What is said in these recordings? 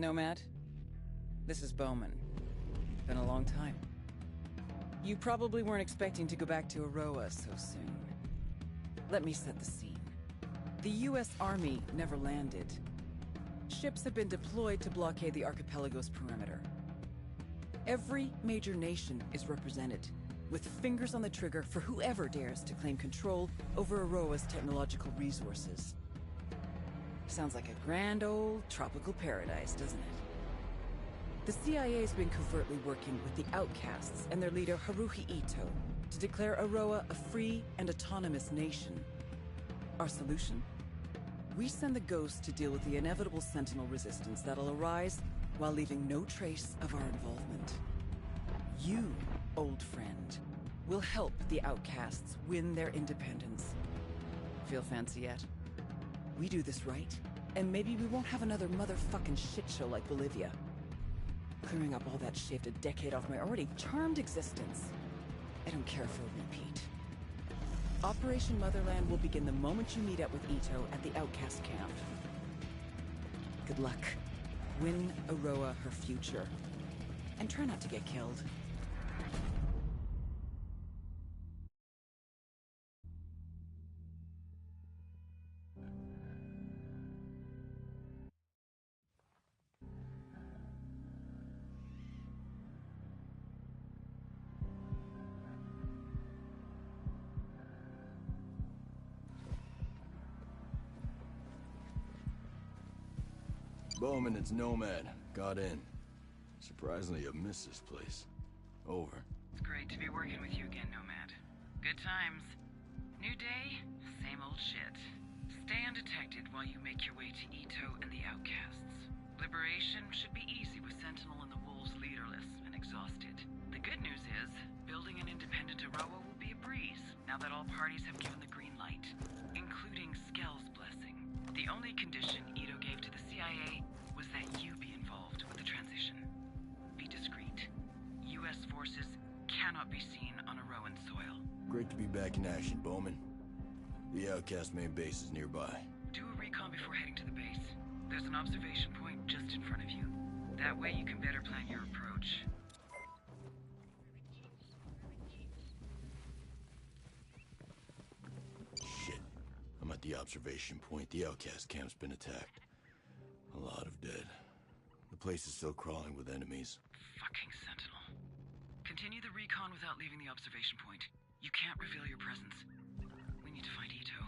Nomad, this is Bowman. Been a long time. You probably weren't expecting to go back to Aroa so soon. Let me set the scene. The US Army never landed. Ships have been deployed to blockade the archipelago's perimeter. Every major nation is represented, with fingers on the trigger for whoever dares to claim control over Aroa's technological resources. Sounds like a grand old tropical paradise, doesn't it? The CIA's been covertly working with the Outcasts and their leader Haruhi Ito to declare Aroa a free and autonomous nation. Our solution? We send the Ghost to deal with the inevitable Sentinel resistance that'll arise while leaving no trace of our involvement. You, old friend, will help the Outcasts win their independence. Feel fancy yet? We do this right, and maybe we won't have another motherfucking shit show like Bolivia. Clearing up all that shaved a decade off my already charmed existence. I don't care for a repeat. Operation Motherland will begin the moment you meet up with Ito at the Outcast camp. Good luck. Win Aroa her future. And try not to get killed. Bowman, it's Nomad. Got in. Surprisingly, I missed this place. Over. It's great to be working with you again, Nomad. Good times. New day, same old shit. Stay undetected while you make your way to Ito and the Outcasts. Liberation should be easy with Sentinel and the Wolves leaderless and exhausted. The good news is, building an independent Aroa will be a breeze, now that all parties have given the green light, including Skell's blessing. The only condition Ito gave to the CIA was that you be involved with the transition. Be discreet. US forces cannot be seen on Aroan soil. Great to be back in action, Bowman. The Outcast main base is nearby. Do a recon before heading to the base. There's an observation point just in front of you. That way you can better plan your approach. Shit. I'm at the observation point. The Outcast camp's been attacked. A lot of dead. The place is still crawling with enemies. Fucking Sentinel. Continue the recon without leaving the observation point. You can't reveal your presence. We need to find Ito.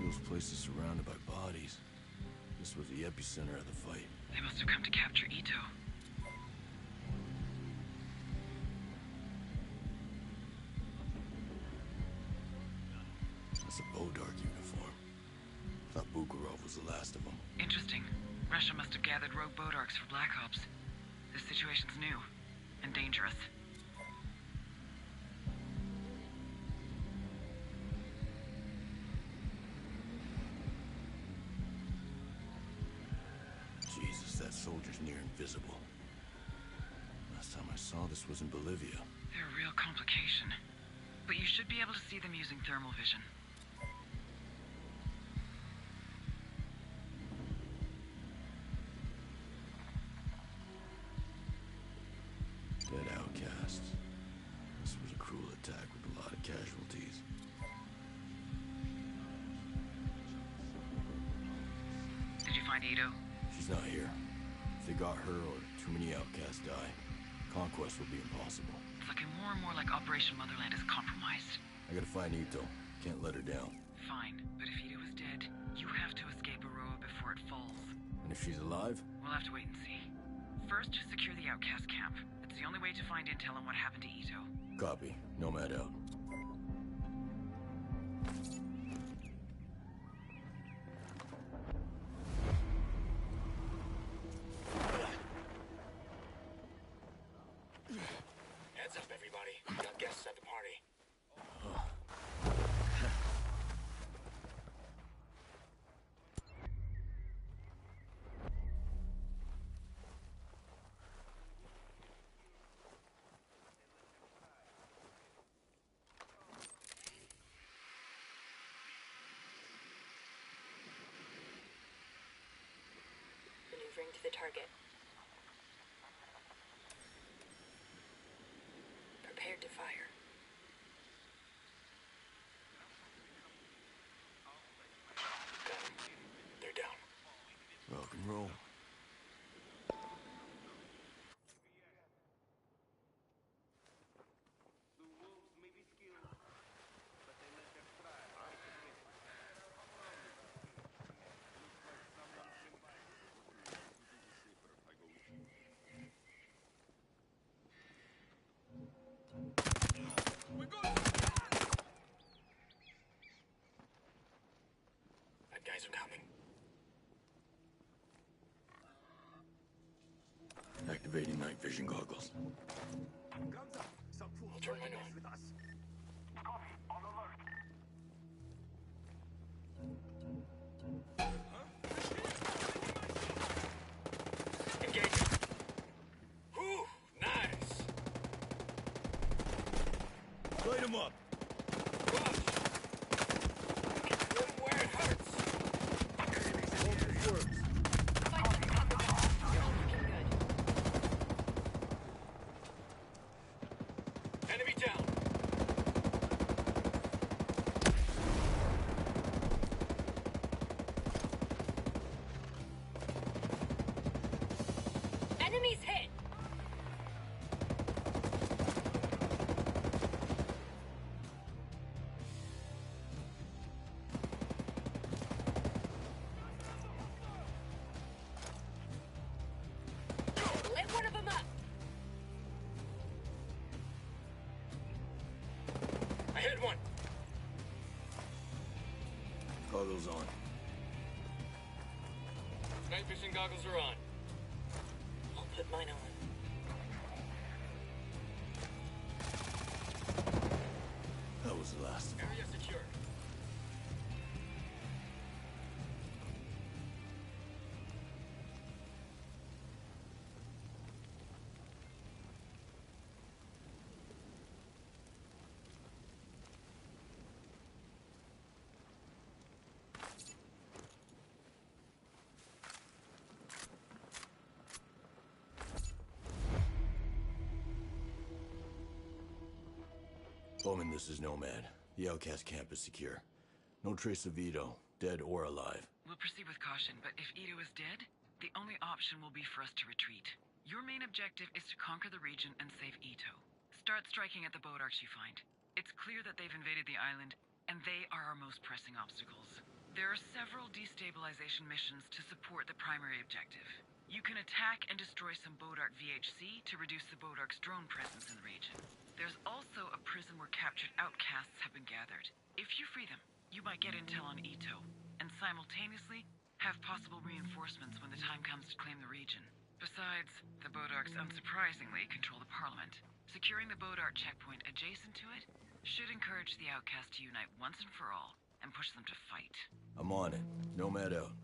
Ito's place is surrounded by bodies. This was the epicenter of the fight. They must have come to capture Ito. That's a Bodark uniform. Thought Bukharov was the last of them. Interesting. Russia must have gathered rogue Bodarks for Black Ops. This situation's new. And dangerous. Jesus, that soldier's near invisible. Last time I saw this was in Bolivia. They're a real complication. But you should be able to see them using thermal vision. Dead outcasts. This was a cruel attack with a lot of casualties. Did you find Ito? She's not here. If they got her or too many outcasts die, conquest will be impossible. It's looking more and more like Operation Motherland is compromised. I gotta find Ito. Can't let her down. Fine, but if Ito is dead, you have to escape Aroa before it falls. And if she's alive? We'll have to wait and see. First, secure the Outcast camp. It's the only way to find intel on what happened to Ito. Copy. Nomad out. Heads up, everybody. Got guests at the party. the target. Prepared to fire. Got 'em. They're down. Rock and roll. Bad guys are coming. Activating night vision goggles. I'll turn mine on. Engage. Whew, nice. Light them up! Rush. Hit them where it hurts. Focus works. Enemy down. Enemies hit! Lit one of them up! I hit one. Goggles on. Night vision goggles are on. I'll put mine on. That was the last of them. Area secure. Bowman, this is Nomad. The outcast camp is secure. No trace of Ito, dead or alive. We'll proceed with caution, but if Ito is dead, the only option will be for us to retreat. Your main objective is to conquer the region and save Ito. Start striking at the boat arcs you find. It's clear that they've invaded the island, and they are our most pressing obstacles. There are several destabilization missions to support the primary objective. You can attack and destroy some boat arc VHC to reduce the boat arc's drone presence in the region. There's also a prison where captured outcasts have been gathered. If you free them, you might get intel on Ito, and simultaneously have possible reinforcements when the time comes to claim the region. Besides, the boat arcs unsurprisingly control the Parliament. Securing the boat arc checkpoint adjacent to it should encourage the outcasts to unite once and for all and push them to fight. I'm on it. Nomad out.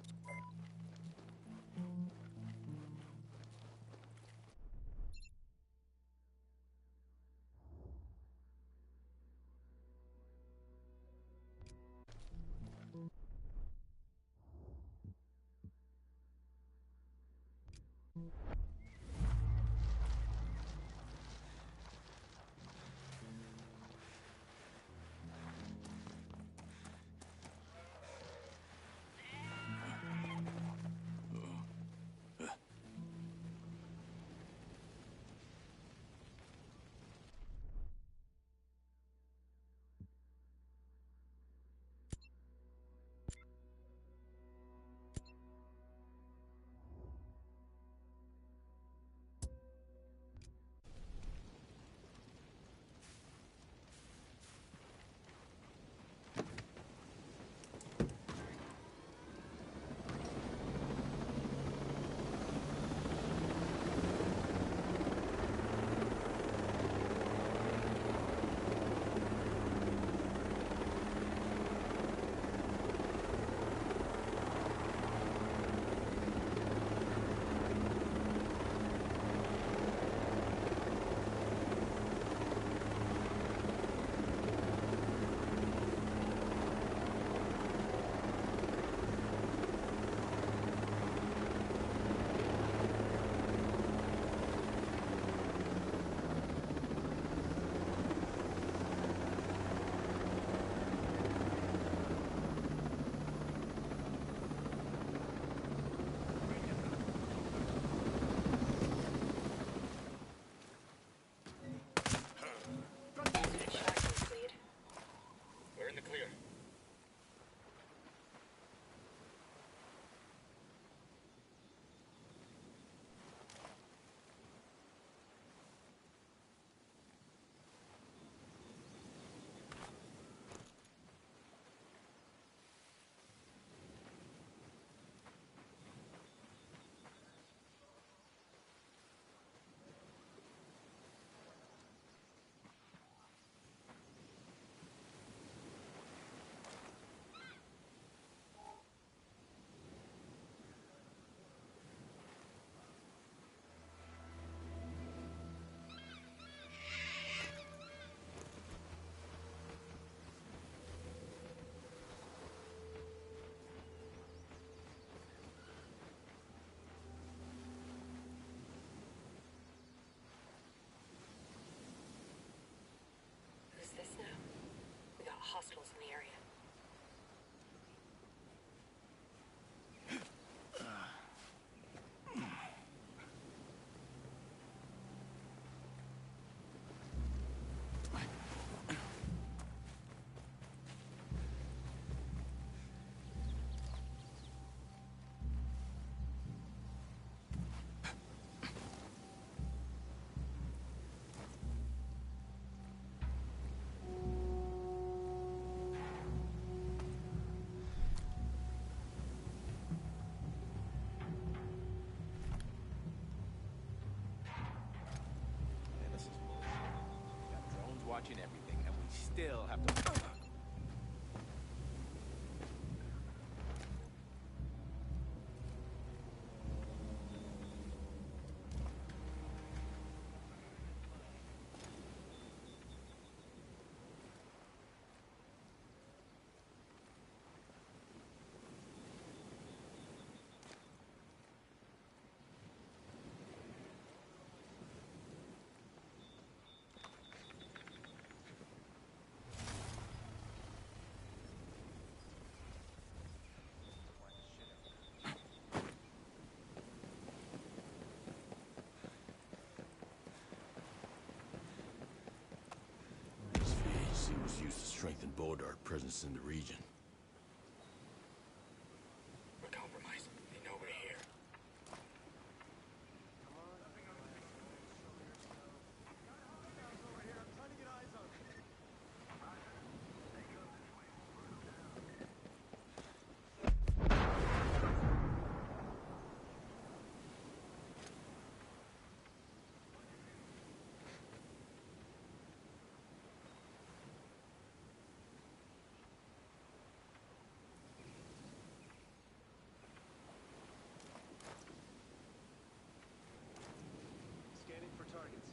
watching everything, and we still have to... This VAC was used to strengthen Bodart presence in the region. We're compromised. Ain't nobody here. Scanning for targets.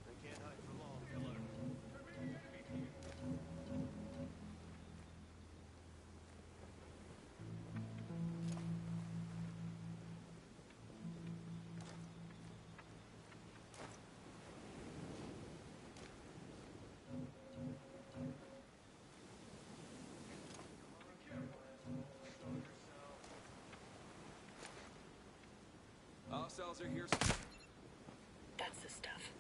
They can't hide for long, killer. All cells are here. That's the stuff.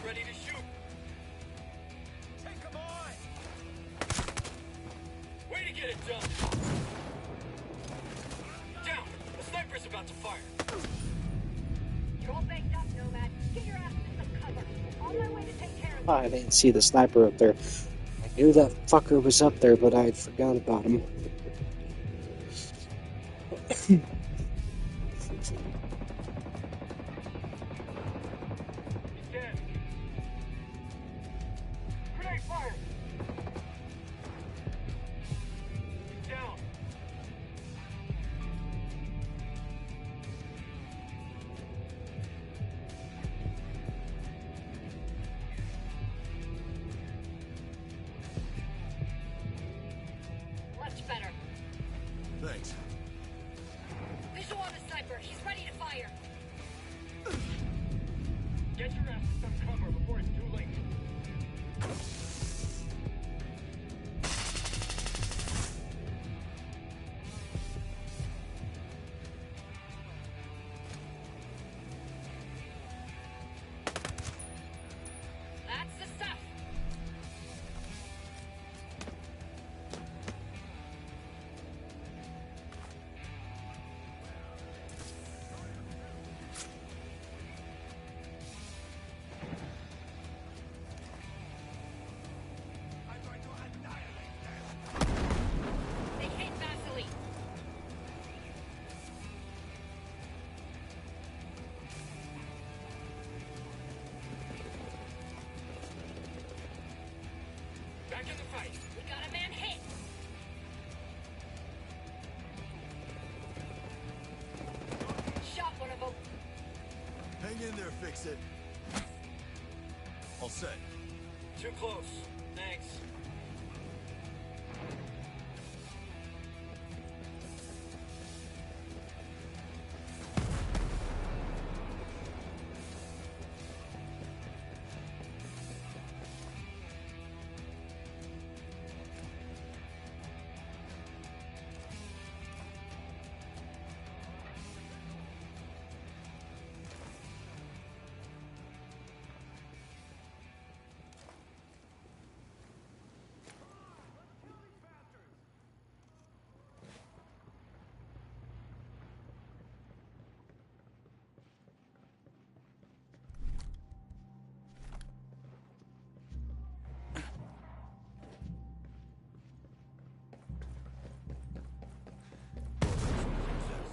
ready to shoot. Take him on! Way to get it done. Down. The sniper's about to fire. You're all baked up, Nomad. Get your ass in some cover. On my way to take care of I didn't see the sniper up there. I knew that fucker was up there, but I forgot about him. He's dead. Grenade fire. He's down. much better. Thanks. Visual on the sniper. He's ready to fire. Get your ass to some cover before it's too late. That's the stuff. They hit Vaseline. Back in the fight. We got a man hit. Shot one of them. Hang in there, fix it. All set. Too close. Thanks.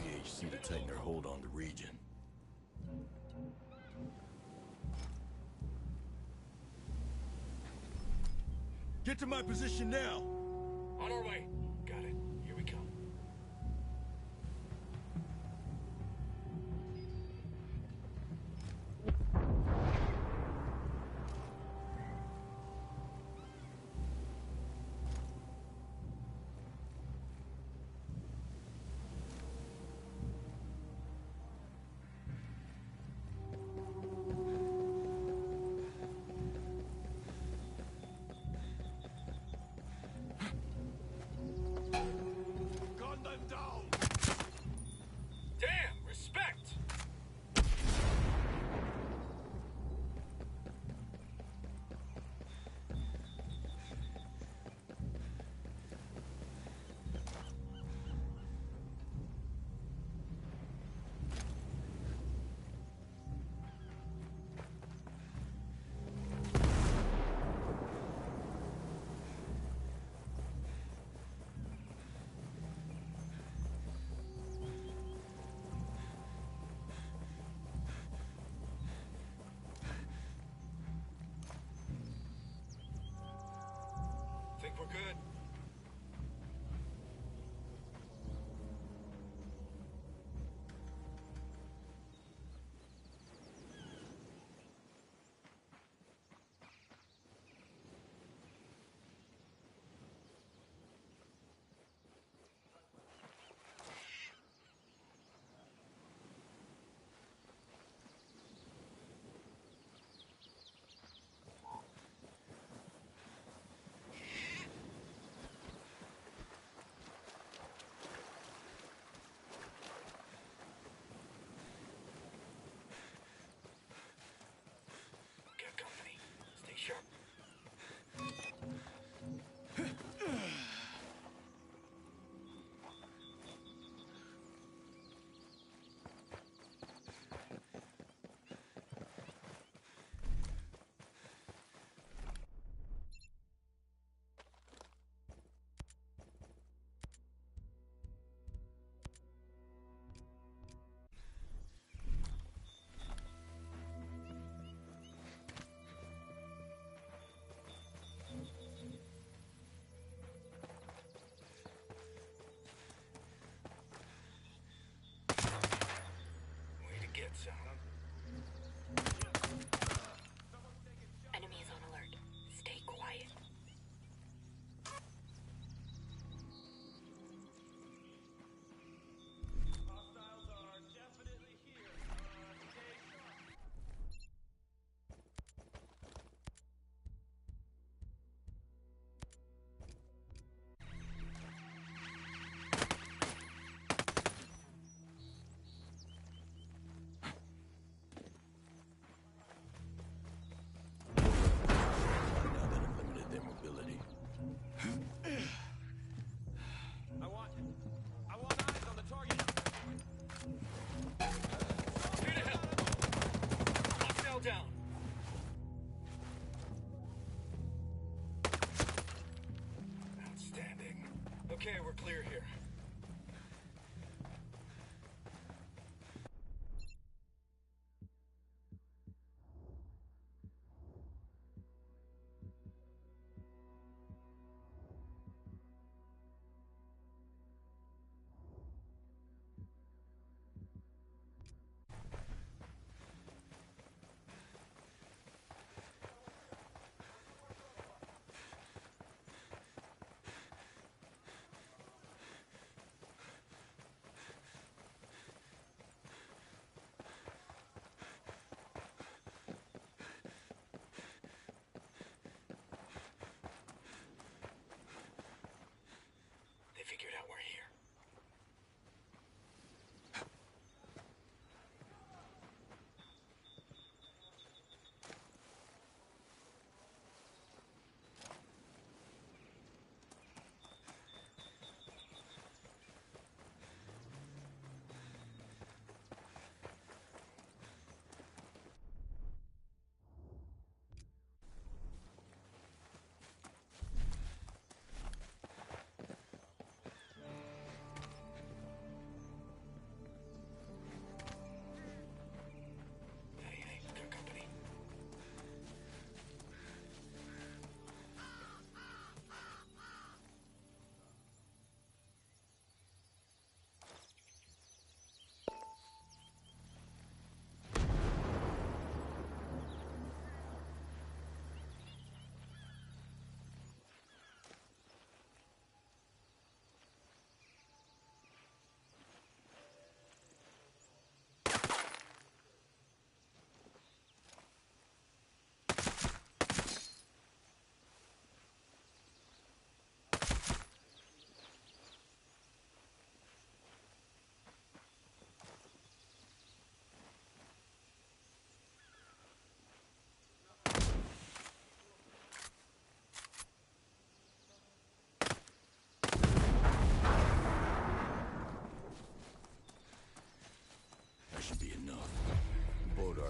VHC to tighten their hold on the region. Get to my position now! On our way. Got it. Here we come. Gun them down! Damn! Respect! Think we're good?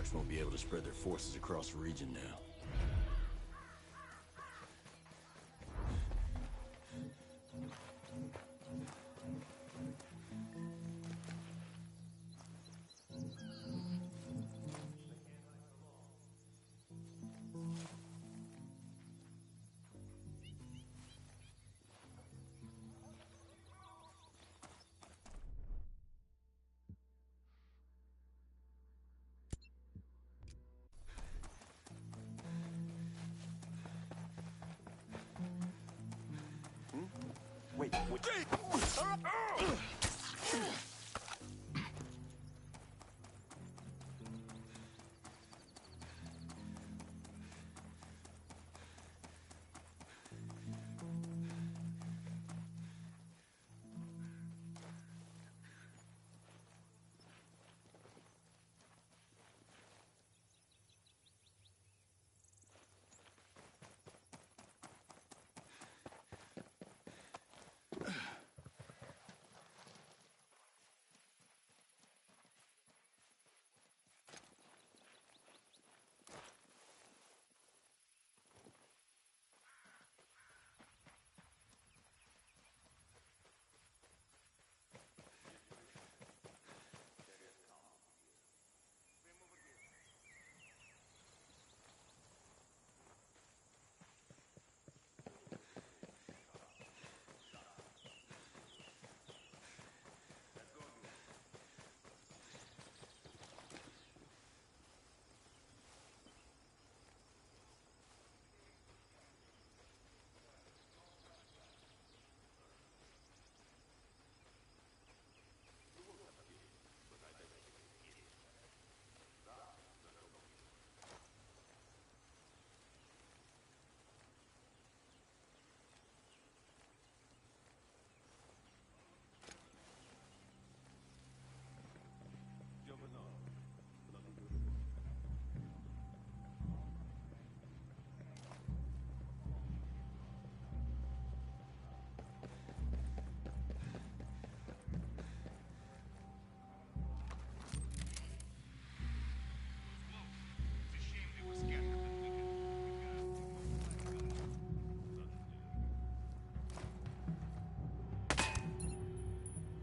Monarchs won't be able to spread their forces across the region now. Wait.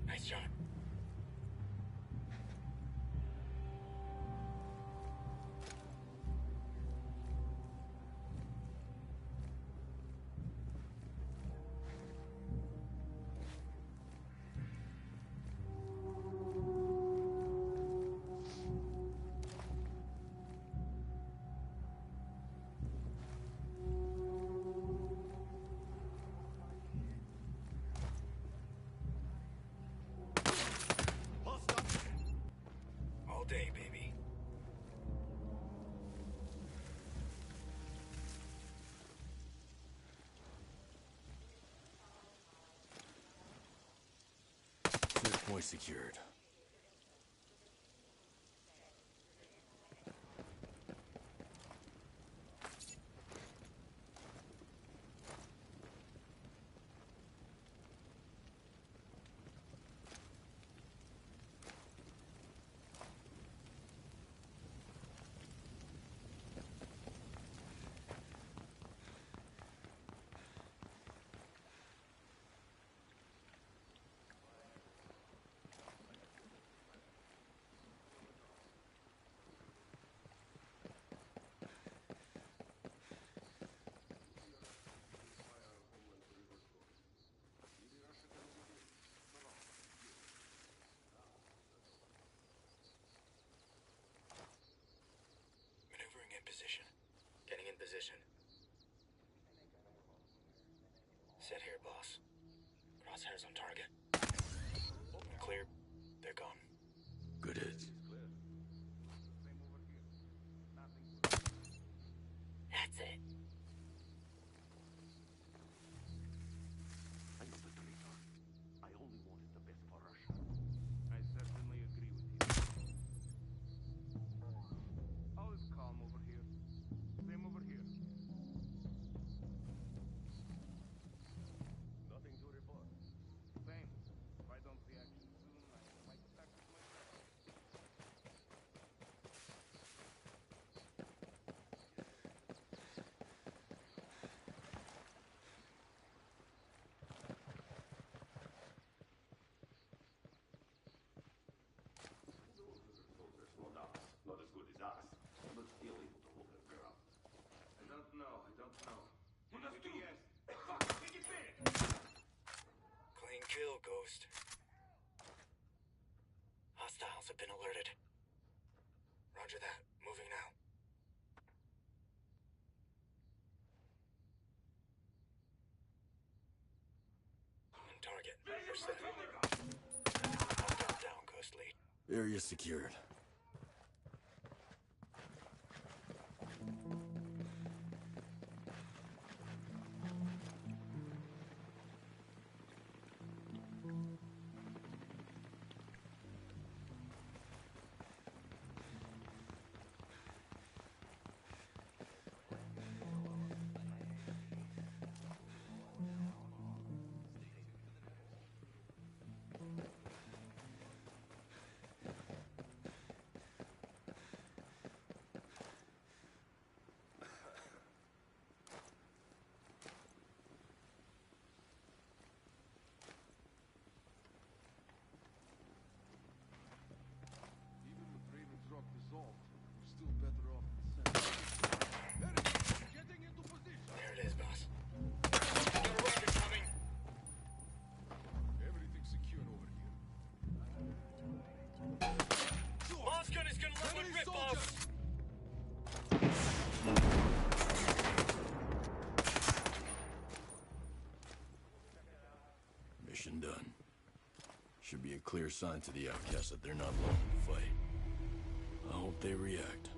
Nice shot. All day, baby. Point secured. Maneuvering in position. Getting in position. Set here, boss. Crosshairs on target. Clear. They're gone. Good hits. That's it. I know the traitor. I only wanted the best for Russia. I certainly agree with you. All is calm over here. Same over here. have been alerted. Roger that. Moving now. On target. We're set. Lockdown down, Ghost Lead. Area secured. Even with Raven's Rock dissolved, we're still better off than Central. Enemy! Getting into position! There it is, boss. Got a rocket coming! Everything's secure over here. Boss gun is gonna let one rip, boss! Mission done. Should be a clear sign to the outcasts that they're not long to fight. I hope they react.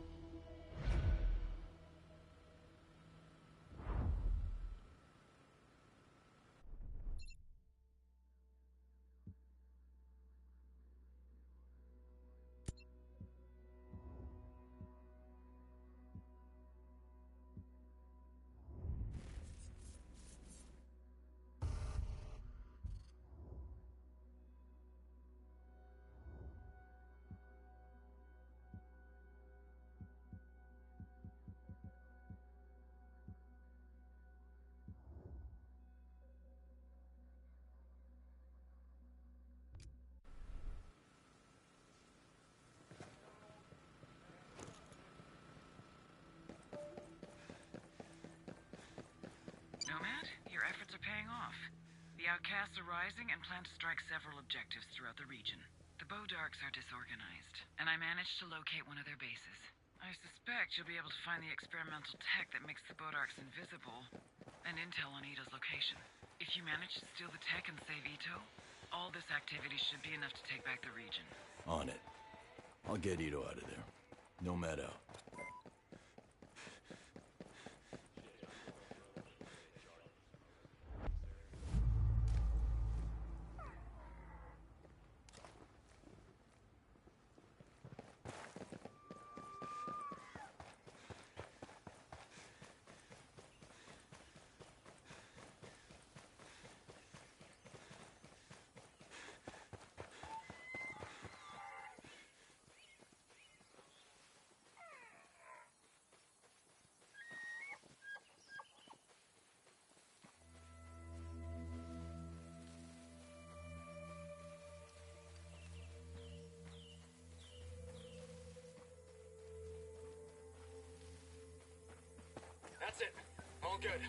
Nomad, your efforts are paying off. The outcasts are rising and plan to strike several objectives throughout the region. The Bodarks are disorganized, and I managed to locate one of their bases. I suspect you'll be able to find the experimental tech that makes the Bodarks invisible, and intel on Ito's location. If you manage to steal the tech and save Ito, all this activity should be enough to take back the region. On it. I'll get Ito out of there. Nomad out. That's it. All good.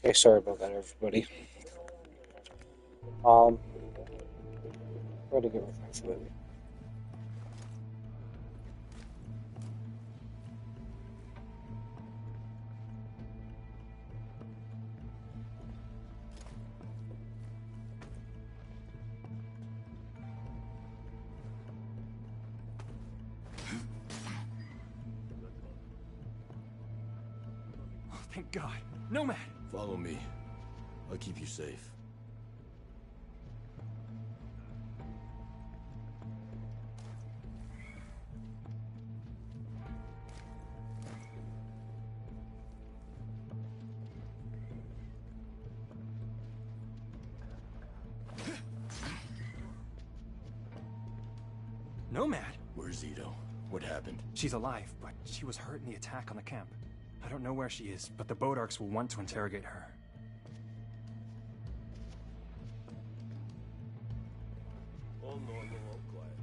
Okay, sorry about that, everybody. Where to get with my foot? Oh, thank God. Nomad! Follow me. I'll keep you safe. Nomad? Where's Zito? What happened? She's alive, but she was hurt in the attack on the camp. I don't know where she is, but the Bodarks will want to interrogate her. All normal, all quiet.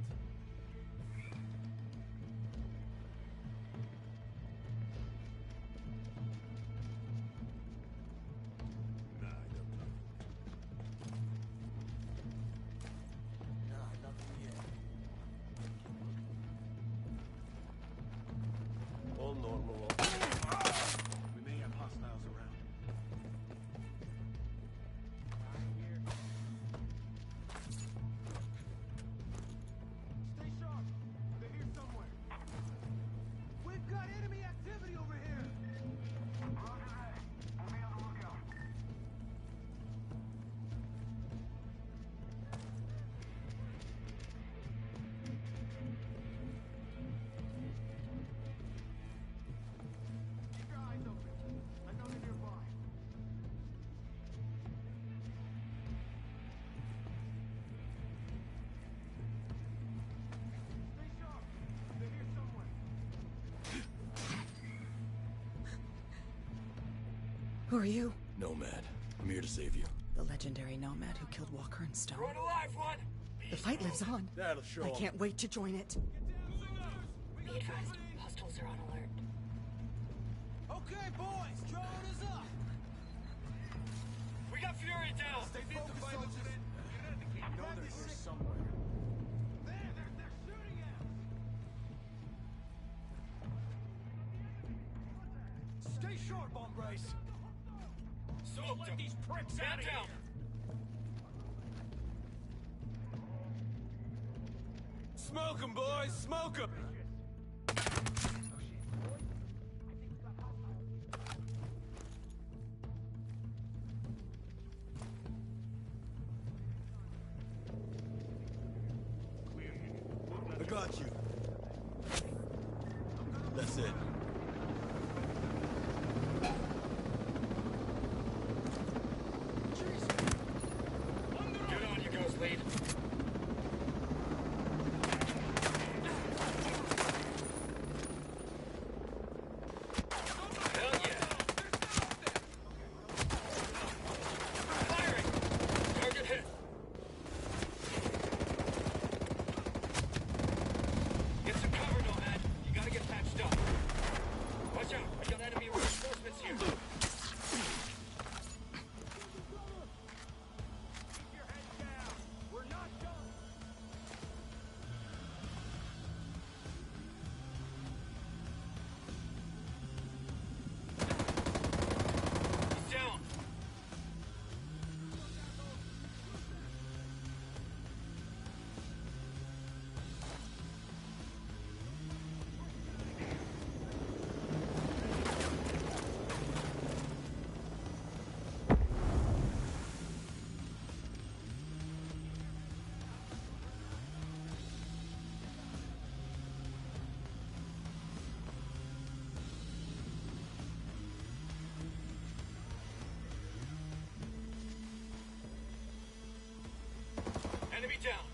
Nah, I don't know. Nah, nothing yet. All normal, all quiet. We may have hostiles around. Stay sharp. They're here somewhere. We've got enemy activity over here. Roger that. We'll be on the lookout. Keep your eyes open. I know they're nearby. Stay sharp. They're here somewhere. Who are you? Nomad. I'm here to save you. The legendary nomad who killed Walker and Stone. Run alive, one! The fight lives on. That'll show I can't wait to join it. Be advised, hostiles are on alert. Okay, boys, drone is up. We got Fury down! Stay focused, soldiers. I know they're here somewhere. There, they're shooting at us. Stay sharp, hombres. Smoked him! These pricks out of here! Smoke 'em, boys! Smoke 'em! I got you. That's it. Get on, you ghost lead. Hell yeah! Firing! Target hit! Get some cover, Nomad. You gotta get patched up. Watch out! I got enemy reinforcements here. Keep your head down. We're not done. He's down! Enemy down!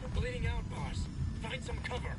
They're bleeding out, boss. Find some cover.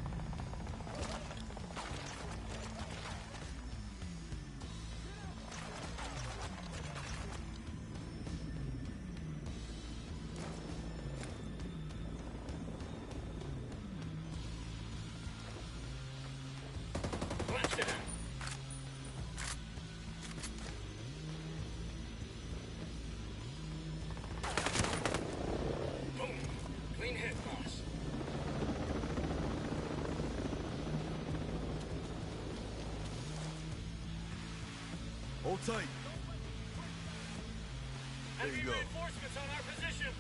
Hold tight. There Enemy you go. reinforcements on our position.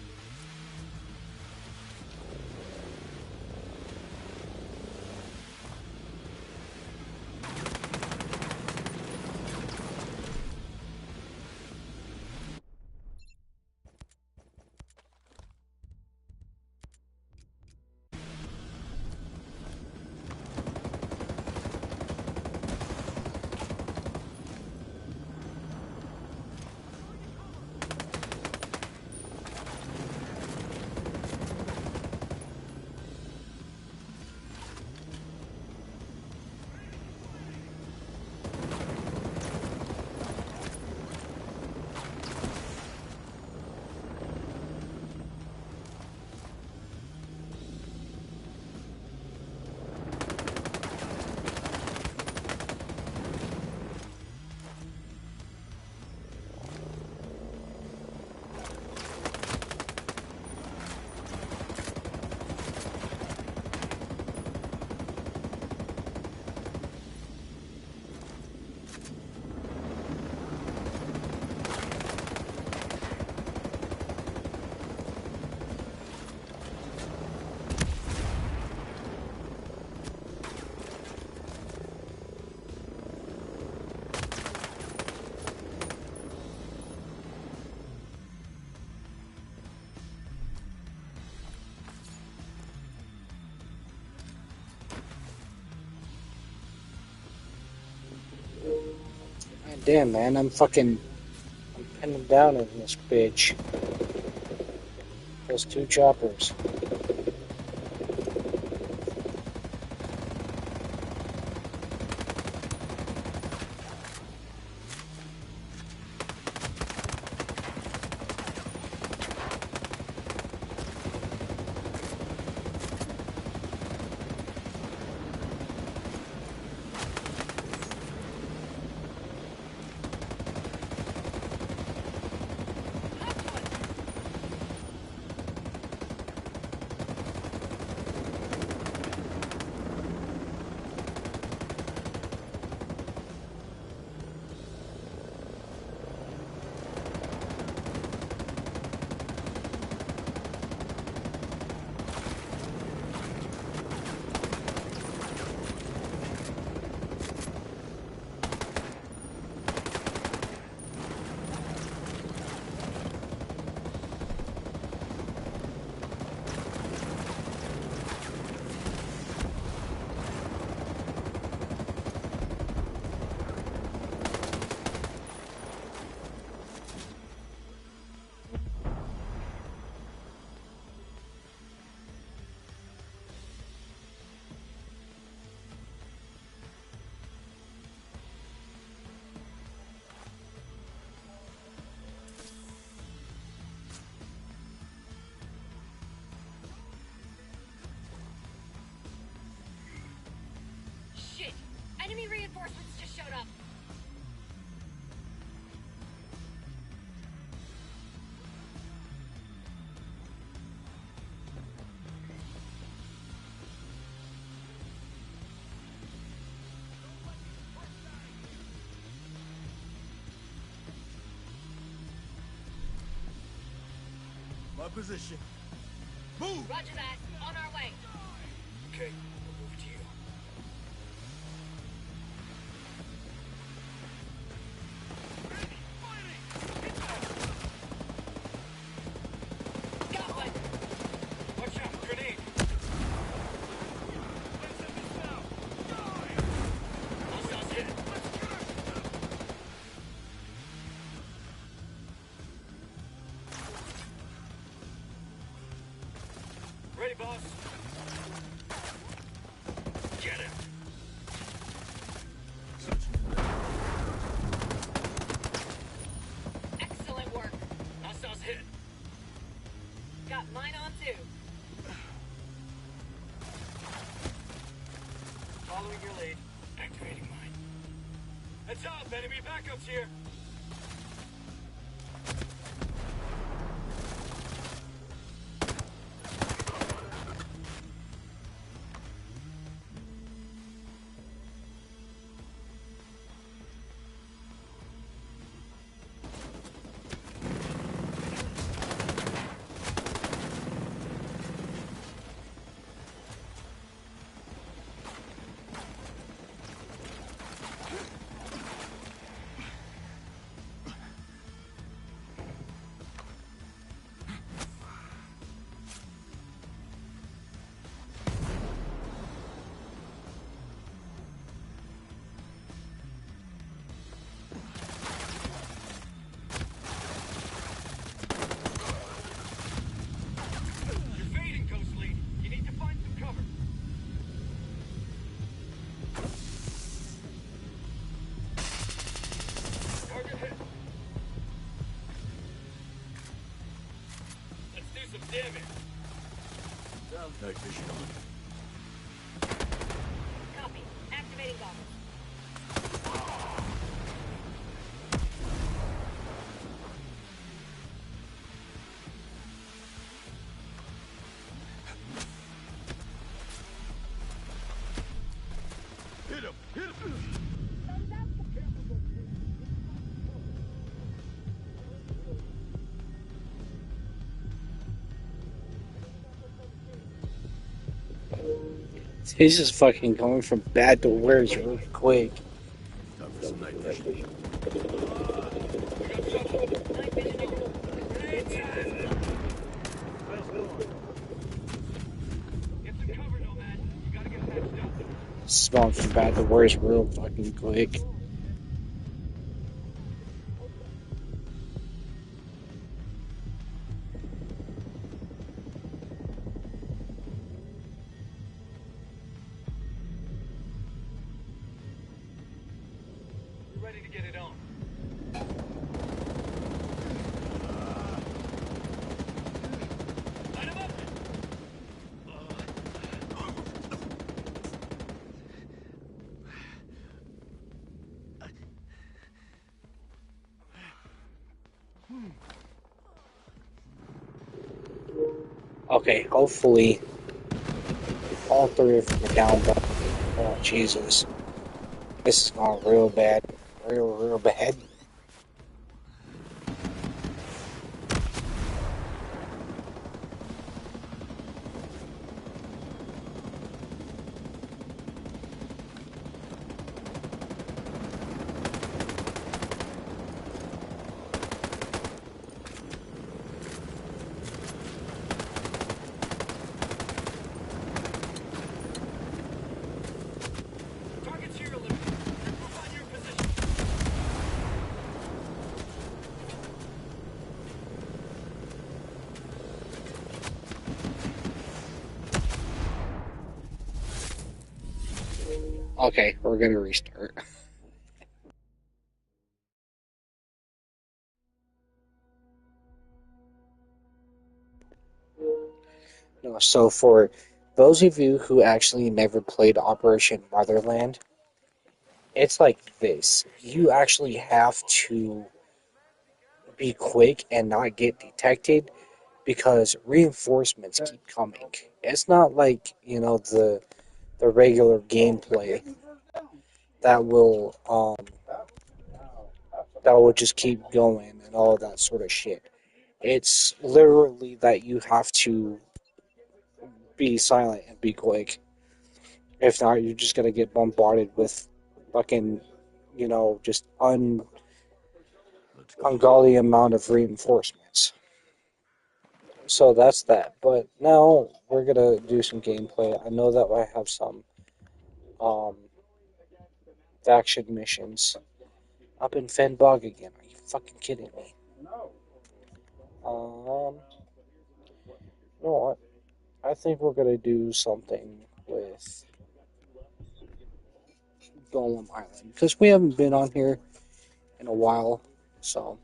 God damn, man, I'm pinned down in this bitch. Those two choppers. Shit! Enemy reinforcements just showed up. My position. Move! Roger that. On our way. Okay, we'll move to you. Got one. Watch out, grenade. Hostiles hit. Ready, boss. Get him. Excellent work. Hostiles hit. Got mine on too. Following your lead. Activating mine. Heads up, enemy backups here. damn it. Night vision on. Copy. Activating goggles. Hit him! Hit him! He's just fucking going from bad to worse real quick. Time for some night vision. Night vision enabled. Get some cover, Nomad. You gotta get patched up. This is going from bad to worse real fucking quick. We're ready to get it on. Light 'em up! Okay, hopefully all three of them are down, but oh Jesus. This is going real bad. Real bad. Target serial limit. We'll find your position. Okay, we're gonna restart. No, so for those of you who actually never played Operation Motherland, it's like this. You actually have to be quick and not get detected because reinforcements keep coming. It's not like, the regular gameplay that will just keep going and all that sort of shit. It's literally that you have to be silent and be quick. If not, you're just gonna get bombarded with fucking, just Let's go. ungodly amount of reinforcements. So that's that. But now we're gonna do some gameplay. I know that I have some um faction missions up in Fenbog again. Are you fucking kidding me? You know what? I think we're gonna do something with Golem Island because we haven't been on here in a while. So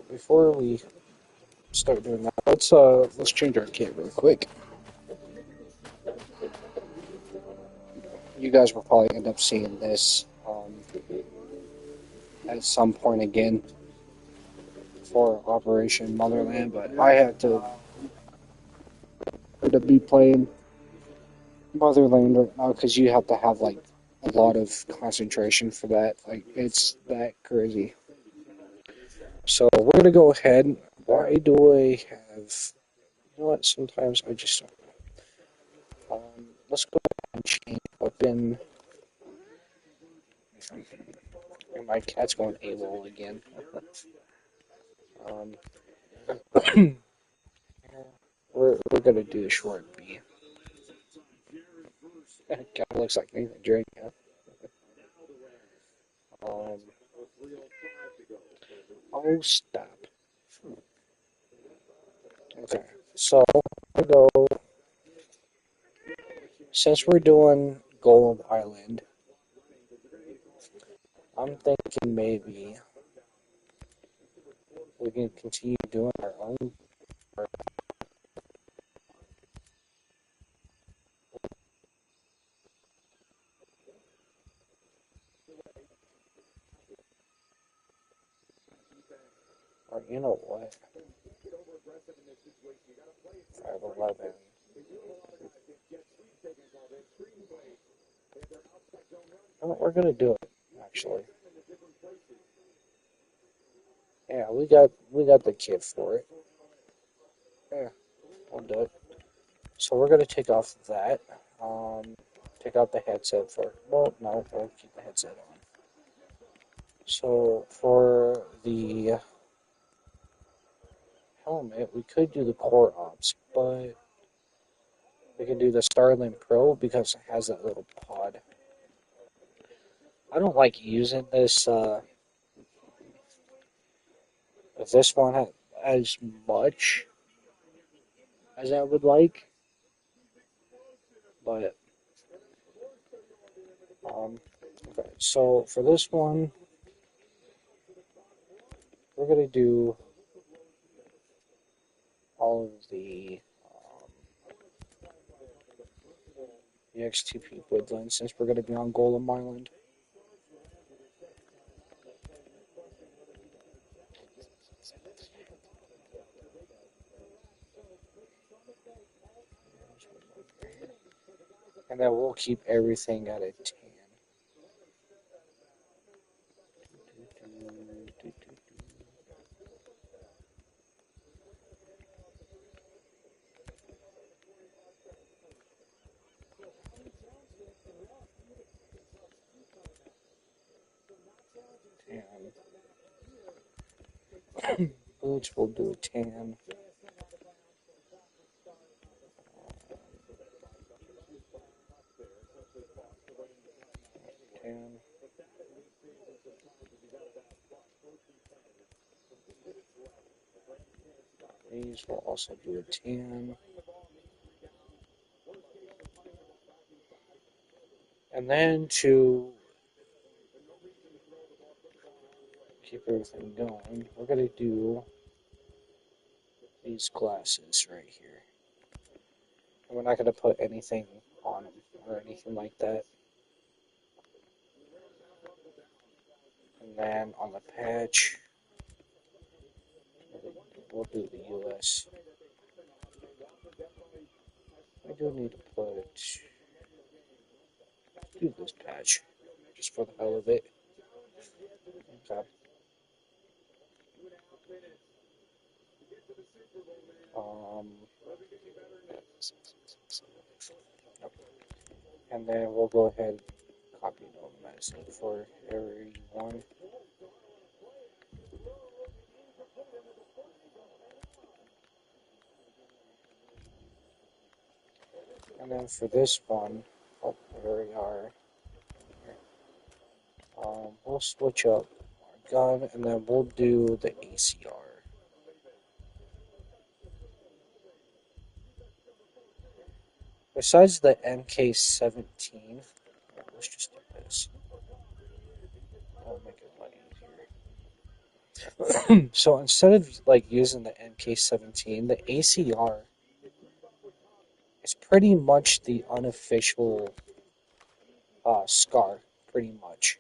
before we start doing that, let's change our kit real quick. You guys will probably end up seeing this at some point again for Operation Motherland, but I had to be playing Motherland right now because you have to have like a lot of concentration for that. Like it's that crazy. So we're gonna go ahead. Why do I have? You know what? Sometimes I just don't know. Let's go ahead and change weapon. And my cat's going AWOL again. um, we're gonna do the short B. Cat looks like Nathan Drake. Huh? Um, oh stop. Okay, so I go. Since we're doing Golem Island, I'm thinking maybe we can continue doing our own. Or you know what? 511. Oh, we're gonna do it actually. Yeah, we got the kit for it. Yeah, we'll do it. So we're gonna take off that. Take out the headset for. Well, no, we'll keep the headset on. So for the helmet, we could do the core ops, but we can do the Starlink Pro because it has that little pod. I don't like using this one as much as I would like, but okay. So for this one, we're gonna do all of the XTP woodland since we're gonna be on Golem Island. And then we'll keep everything at a 10. Boots, we'll do a 10. 10. These will also do a 10. And then to keep everything going, we're going to do these glasses right here. And we're not going to put anything on them or anything like that. And then on the patch, we'll do the US. I do need to do this patch, just for the hell of it. Okay. And then we'll go ahead and copy all the medicine for everyone. And then for this one, oh, there we are. We'll switch up our gun, and then we'll do the ACR. Besides the MK17, let's just do this. That'll make it a lot easier. So instead of like using the MK17, the ACR is pretty much the unofficial SCAR, pretty much.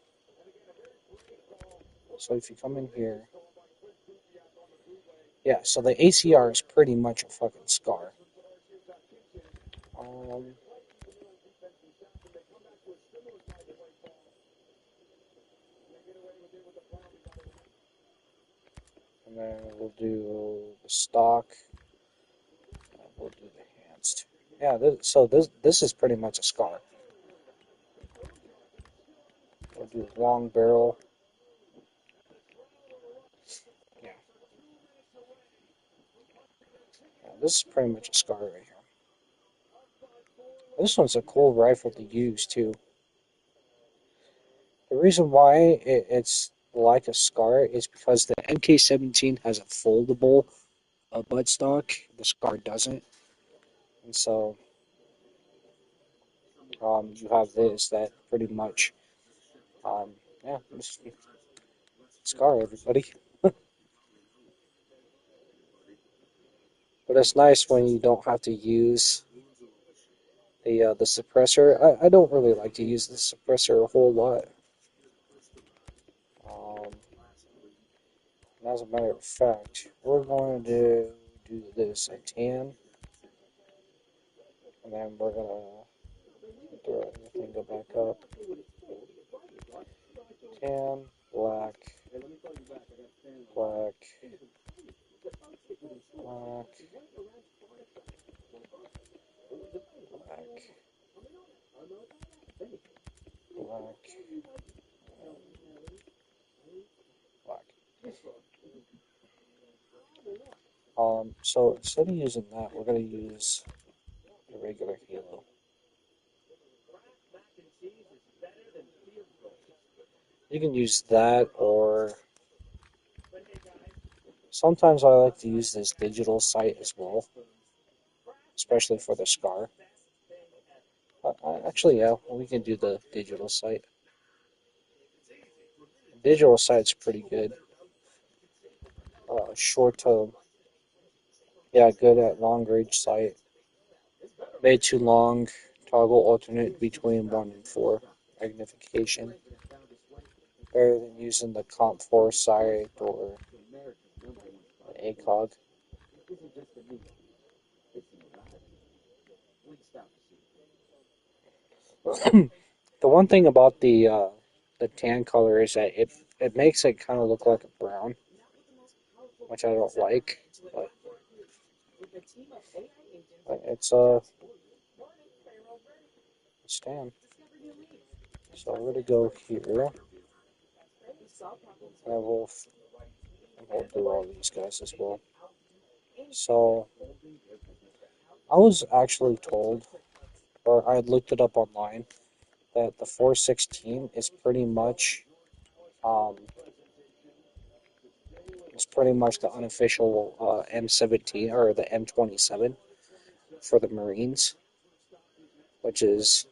So if you come in here, yeah, so the ACR is pretty much a fucking SCAR. And then we'll do the stock. And we'll do the hands too. Yeah, this is pretty much a SCAR. We'll do long barrel. Yeah. This is pretty much a SCAR right here. This one's a cool rifle to use too. The reason why it's like a SCAR is because the MK17 has a foldable buttstock. The SCAR doesn't. And so you have this that pretty much Yeah, Scar, everybody. But it's nice when you don't have to use the suppressor. I don't really like to use the suppressor a whole lot. Um, as a matter of fact, we're going to do this a tan, and then we're gonna throw everything go back up. Tan, black, black, black, black, black, black. So instead of using that, we're gonna use the regular halo. You can use that, or sometimes I like to use this digital sight as well, especially for the Scar. Actually, yeah, we can do the digital sight. Digital sight's pretty good. Short to, yeah, good at long range sight. Way too long, toggle alternate between 1 and 4 magnification. Better than using the Comp 4 sight or the ACOG. The one thing about the tan color is that it makes it kind of look like a brown, which I don't like, but it's tan. So we're gonna go here, and we'll do all these guys as well. So I was actually told, or I had looked it up online, that the 416 is pretty much the unofficial M17 or the M27 for the Marines, which is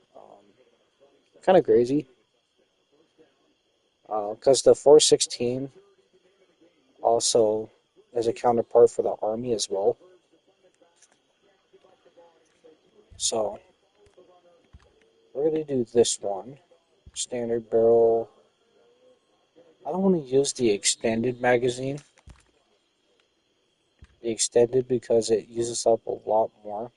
kind of crazy because the 416 also is a counterpart for the Army as well. So we're going to do this one. Standard barrel. I don't want to use the extended magazine. The extended because it uses up a lot more.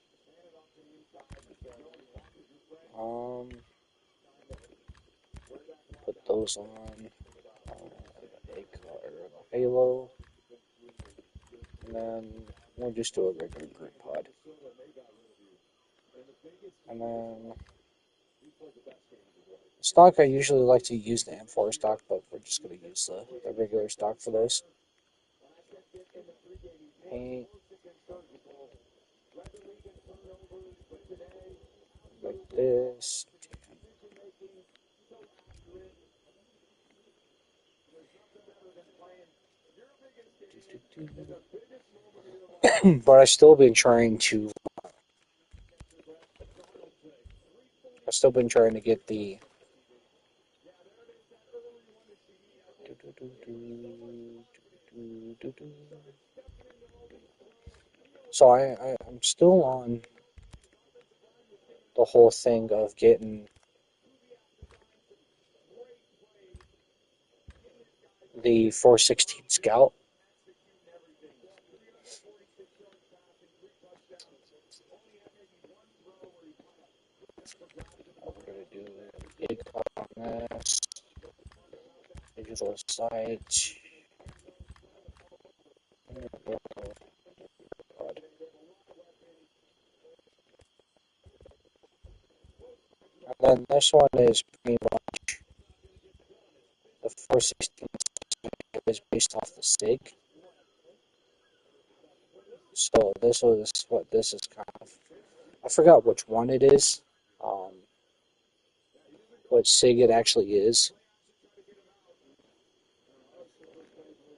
Put those on the Halo. And then we'll just do a regular group pod. And then stock, I usually like to use the M4 stock, but we're just going to use the regular stock for those. Paint. Like this. But I've still been trying to get the so I'm still on the whole thing of getting the 416 Scout. We're going to do a big cut on this. Digital sight. And then this one is pretty much the 416 is based off the SIG. So this was what this is kind of. I forgot which one it is. What SIG it actually is.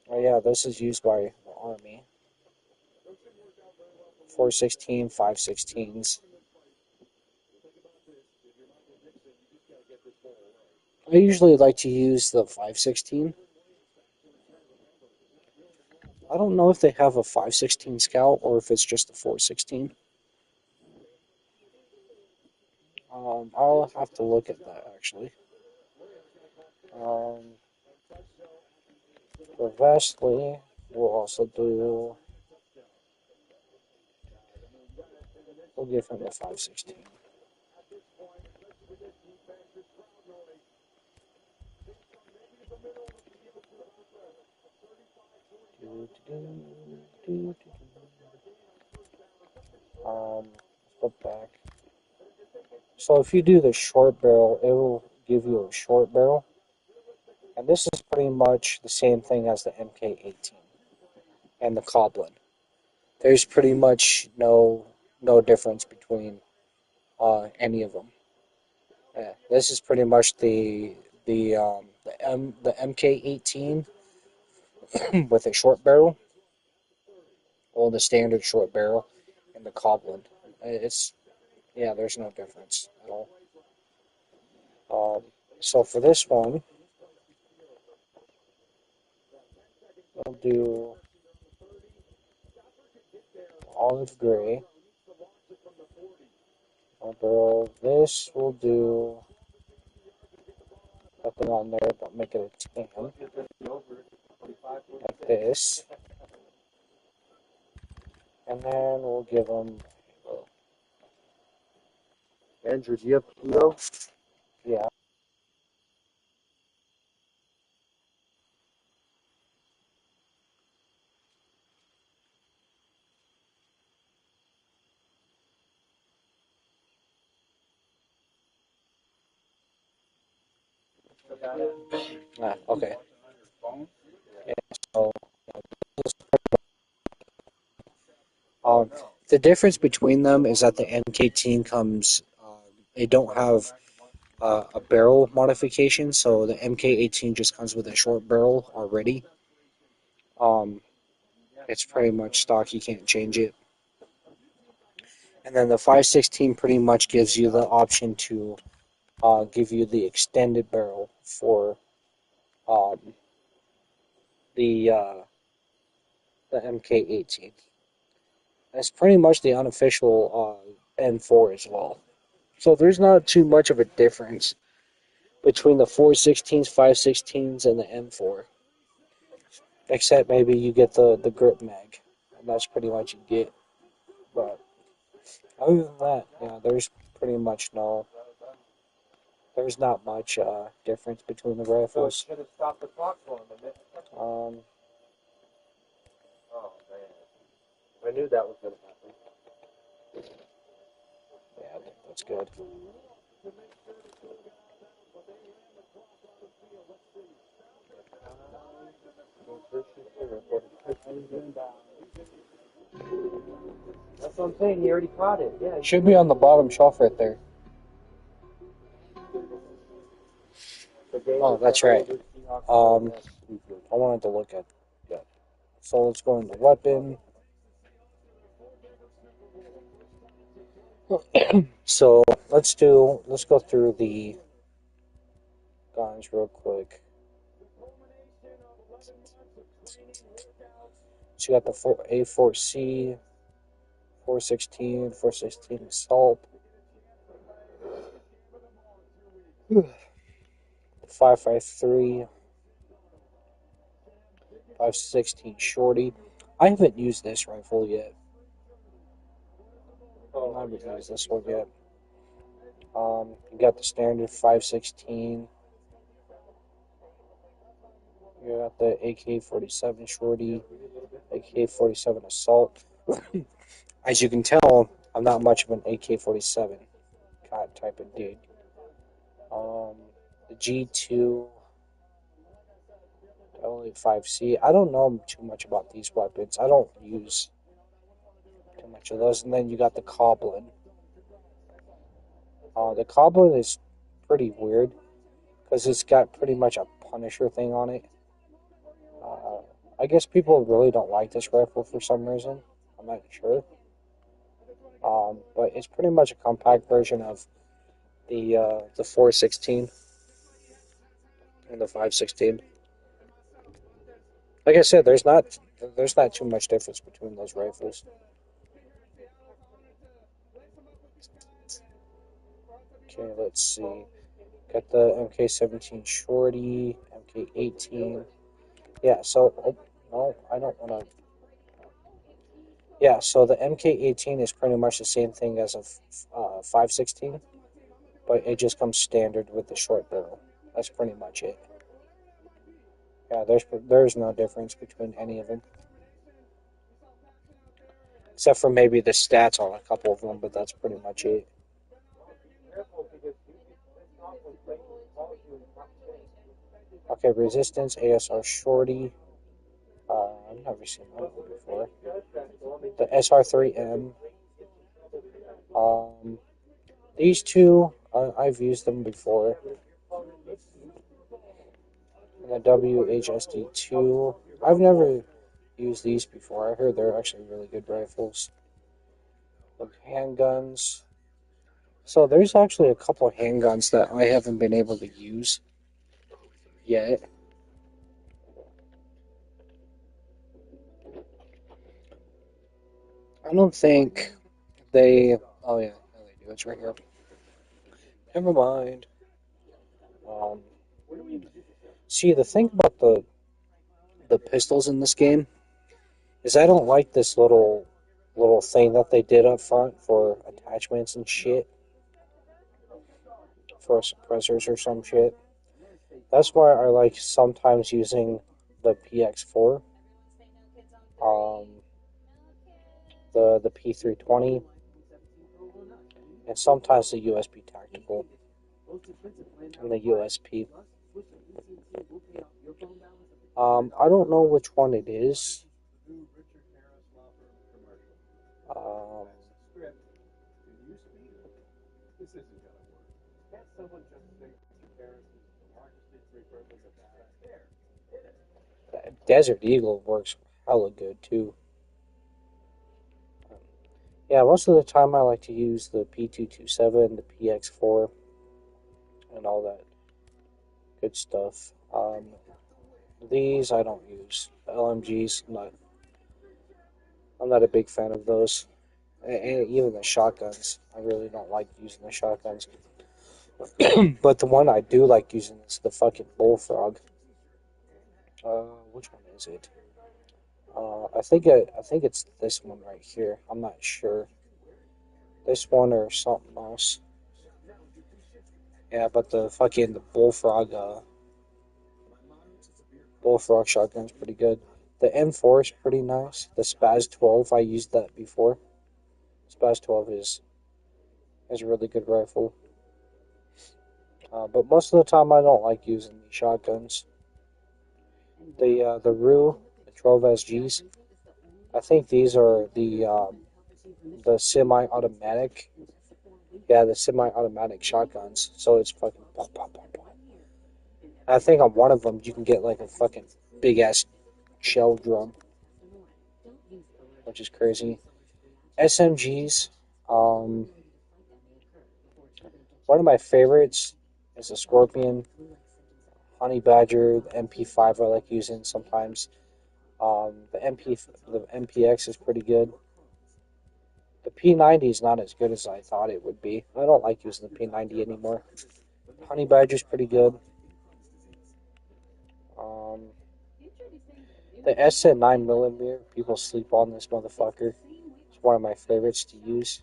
Oh yeah, this is used by the Army. 416, 516s. I usually like to use the 516. I don't know if they have a 516 Scout or if it's just a 416. I'll have to look at that actually. For Vestley, we'll also do. We'll give him a 516. Let's go back. So if you do the short barrel, it will give you a short barrel. And this is pretty much the same thing as the MK18 and the Coblin. There's pretty much no difference between any of them. This is pretty much the MK18 with a short barrel, or the standard short barrel, and the Coblin. It's there's no difference at all. So for this one, we'll do olive gray. I'll barrel. This will do nothing on there, but make it a tan. Like this. And then we'll give them. Andrew, do you have Pluto? Yeah. Okay. Yeah, so the difference between them is that the MK comes. They don't have a barrel modification, so the MK18 just comes with a short barrel already. It's pretty much stock; you can't change it. And then the 516 pretty much gives you the option to give you the extended barrel for um, the MK18. That's pretty much the unofficial M4 as well. So there's not too much of a difference between the 416s, 516s, and the M4. Except maybe you get the grip mag. And that's pretty much you get. But other than that, there's pretty much there's not much difference between the rifles. Um, I knew that was going to happen. yeah, that's good. That's what I'm saying. He already caught it. Yeah. It should be on the bottom shelf right there. Oh, that's right. I wanted to look at. Yeah. So let's go into weapon. So let's go through the guns real quick. So you got the A4C, 416, 416 Assault, 553, 516 Shorty. I haven't used this rifle yet. I haven't used this one yet. You got the standard 516. You got the AK-47 Shorty, AK-47 Assault. As you can tell, I'm not much of an AK-47 type of dude. The G2, L85C. I don't know too much about these weapons. I don't use too much of those. And then you got the Coblin. The Coblin is pretty weird because it's got pretty much a Punisher thing on it. I guess people really don't like this rifle for some reason. I'm not sure. But it's pretty much a compact version of the 416. and the 5.16. Like I said, there's not too much difference between those rifles. Okay, let's see. Got the MK17 Shorty, MK18. Yeah, so no, I don't want to. Yeah, so the MK18 is pretty much the same thing as a 5.16, but it just comes standard with the short barrel. That's pretty much it. Yeah, there's no difference between any of them, except for maybe the stats on a couple of them, but that's pretty much it. Okay, resistance ASR Shorty. I've never seen that one before. The SR3M. These two, I've used them before. And the WHSD2. I've never used these before. I heard they're actually really good rifles. The handguns. So there's actually a couple of handguns that I haven't been able to use yet. I don't think they... Oh yeah, they do. It's right here. Never mind. See, the thing about the pistols in this game is I don't like this little thing that they did up front for attachments and shit. For suppressors or some shit. That's why I like sometimes using the PX4, the P320, and sometimes the USB Tactical and the USP. I don't know which one it is. Desert Eagle works hella good too. Yeah, most of the time I like to use the P227, the PX4, and all that good stuff. These I don't use. The LMGs, I'm not a big fan of those. And even the shotguns, I really don't like using the shotguns. But the one I do like using is the fucking Bullfrog. Which one is it? I think it's this one right here. I'm not sure. This one or something else. Yeah, but the Bullfrog shotgun's pretty good. The M4 is pretty nice. The Spaz 12, I used that before. Spaz 12 is a really good rifle. But most of the time I don't like using these shotguns. The RU, the 12 SGs, I think these are the semi-automatic. Yeah, the semi-automatic shotguns. So it's fucking... I think on one of them you can get like a fucking big-ass shell drum. Which is crazy. SMGs. One of my favorites is the Scorpion. Honey Badger, the MP5 I like using sometimes. The MPX is pretty good. The P90 is not as good as I thought it would be. I don't like using the P90 anymore. Honey Badger is pretty good. The S at 9mm, people sleep on this motherfucker. It's one of my favorites to use.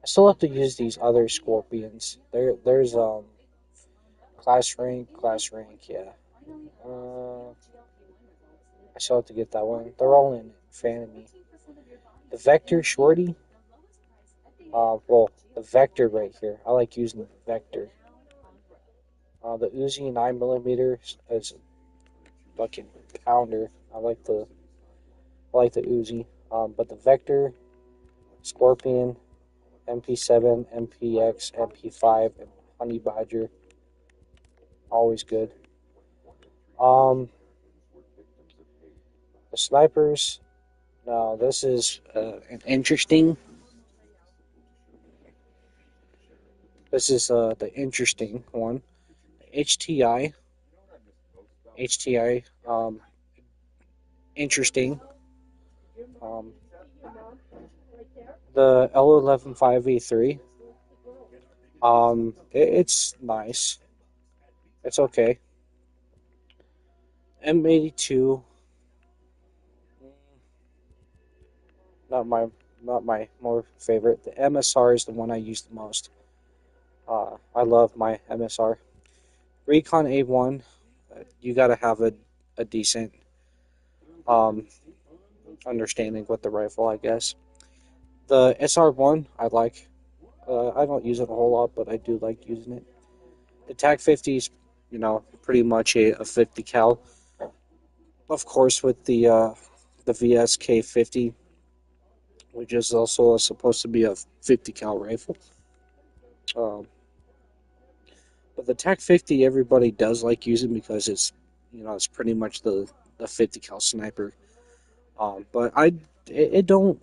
I still have to use these other Scorpions. There's class rank, yeah. I still have to get that one. They're all in fan of me. The Vector Shorty. Well, the Vector right here. I like using the Vector. The Uzi 9mm is a fucking pounder. I like the Uzi. But the Vector, Scorpion, MP7, MPX, MP5, and Honey Badger, always good. The snipers. Now this is an interesting. This is the interesting one. HTI. Interesting. Um, the L115A3. It's nice. It's okay. M82. Not my more favorite. The MSR is the one I use the most. I love my MSR. Recon A1. You gotta have a decent understanding with the rifle, I guess. The SR1 I like. I don't use it a whole lot, but I do like using it. The TAC 50 is, pretty much a 50 cal. Of course, with the VSK 50, which is also supposed to be a 50 cal rifle. Um, but the TAC 50 everybody does like using because it's pretty much the 50 cal sniper. But it don't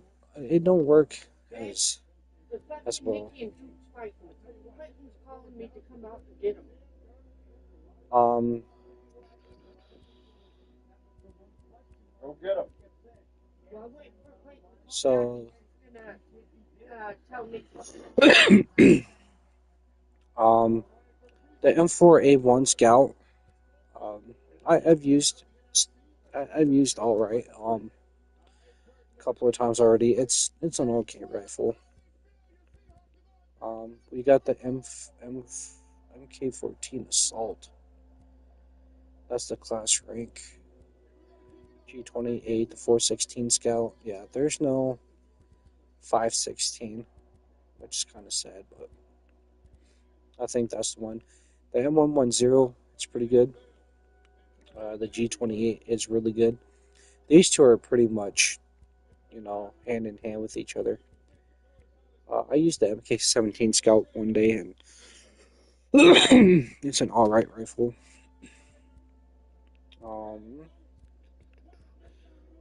work as well. Um, Go get him. so the M4A1 Scout, um, I've used all right. A couple of times already. It's an okay rifle. We got the MK14 Assault. That's the class rank. G28, the 416 Scout. Yeah, there's no 516, which is kind of sad, but I think that's the one. The M110, it's pretty good. The G28 is really good. These two are pretty much, hand in hand with each other. I used the MK17 Scout one day, and it's an alright rifle.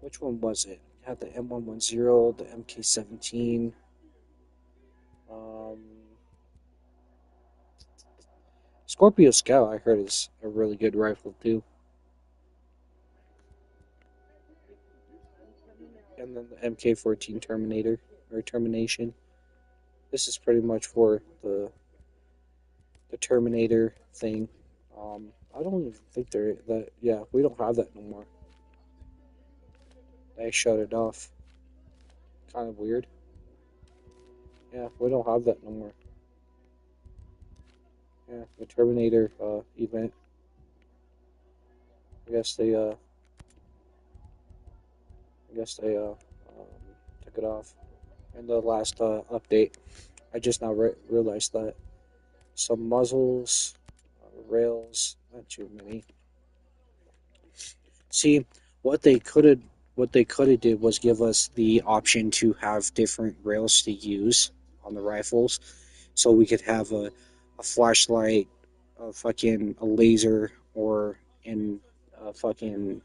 Which one was it? It had the M110, the MK17. Scorpio Scout, I heard, is a really good rifle too. And then the MK14 Terminator, or Termination. This is pretty much for the Terminator thing. I don't even think we don't have that no more. They shut it off. Kind of weird. Yeah, we don't have that no more. Yeah, the Terminator event. I guess they took it off. And the last update, I just now realized that some muzzles, rails, not too many. See, what they could have did was give us the option to have different rails to use on the rifles, so we could have a flashlight, a laser, or in a fucking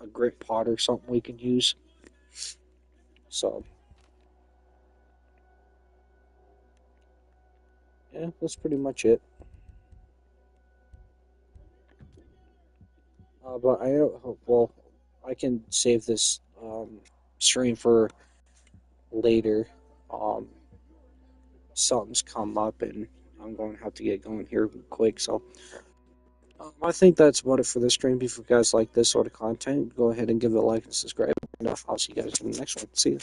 a grip pod or something we could use. So yeah, that's pretty much it. But I don't. Well, I can save this stream for later. Um, Something's come up, and I'm going to have to get going here quick. So I think that's about it for this stream. If you guys like this sort of content, go ahead and give it a like and subscribe. And I'll see you guys in the next one. See you.